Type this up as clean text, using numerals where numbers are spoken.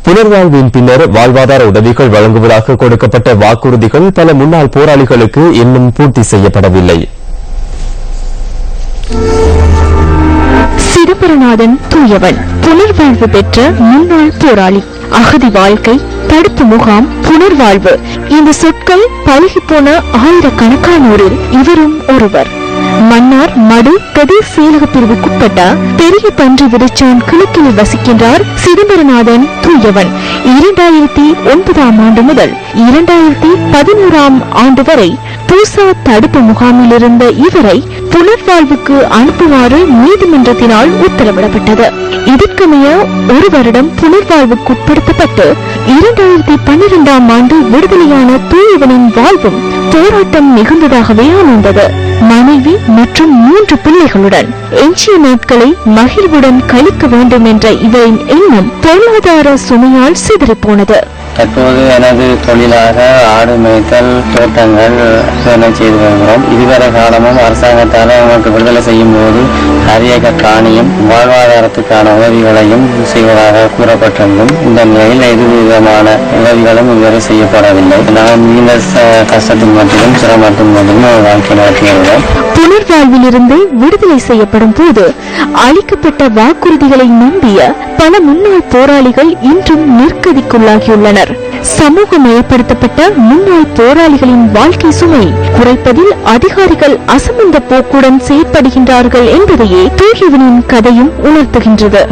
புனர்வாழ்வின் பின்னர் வாழ்வாதார உதவிகள் வழங்குவதாக கொடுக்கப்பட்ட வாக்குறுதிகள் பல முன்னாள் போராளிகளுக்கு இன்னும் பூர்த்தி செய்யப்படவில்லை. சிதம்பரநாதன் தூயவன் புனர்வாழ்வு பெற்ற முன்னாள் போராளி. அகதி வாழ்க்கை, தடுப்பு முகாம், புனர்வாழ்வு, இந்த சொற்கள் பழகிப்போன ஆயிரக்கணக்கானோரில் இவரும் ஒருவர். மன்னார் மடு பிரதேச செயலக பிரிவுக்குட்பட்ட பெரிய பன்றி விருச்சான் கிழக்கில் வசிக்கின்றார் சிதம்பரநாதன் தூயவன். 2009ஆம் ஆண்டு முதல் 2011ஆம் ஆண்டு வரை பூசா தடுப்பு முகாமில் இருந்த இவரை புனர்வாழ்வுக்கு அனுப்புமாறு நீதிமன்றத்தினால் உத்தரவிடப்பட்டது. இதற்கமைய ஒரு வருடம் புனர்வாழ்வுக்குட்படுத்தப்பட்டு 2012ஆம் ஆண்டு விடுதலையான தூயவனின் வாழ்வும் போராட்டம் மிகுந்ததாகவே அமைந்தது. மனைவி மற்றும் 3 பிள்ளைகளுடன் எஞ்சிய நாட்களை மகிழ்வுடன் கழிக்க வேண்டும் என்ற இவரின் எண்ணம் பொருளாதார சுமையால் சிதறிப்போனது. தற்போது எனது தொழிலாக ஆடு மேய்த்தல், தோட்டங்கள் செய்து வருகிறோம். இதுவரை காலமும் அரசாங்கத்தால் நமக்கு விடுதலை செய்யும் போது அரியக காணியும் வாழ்வாதாரத்துக்கான உதவிகளையும் செய்வதாக கூறப்பட்டிருந்தும் இந்த நிலையில் எதுவிதமான உதவிகளும் இதுவரை செய்யப்படவில்லை. நான் நீண்ட கஷ்டத்தின் மத்தியிலும் சிரமத்தின் மத்தியிலும் வாழ்க்கை நடத்தியுள்ளேன். புனர்வாழ்விலிருந்து விடுதலை செய்யப்படும் போது அளிக்கப்பட்ட வாக்குறுதிகளை நம்பிய பல முன்னாள் போராளிகள் இன்றும் நிற்கதிக்குள்ளாகியுள்ளனர். சமூகமயப்படுத்தப்பட்ட முன்னாள் போராளிகளின் வாழ்க்கை சுமை குறைப்பதில் அதிகாரிகள் அசமந்த போக்குடன் செயற்படுகின்றார்கள் என்பதையே தூயவனின் கதையும் உணர்த்துகின்றது.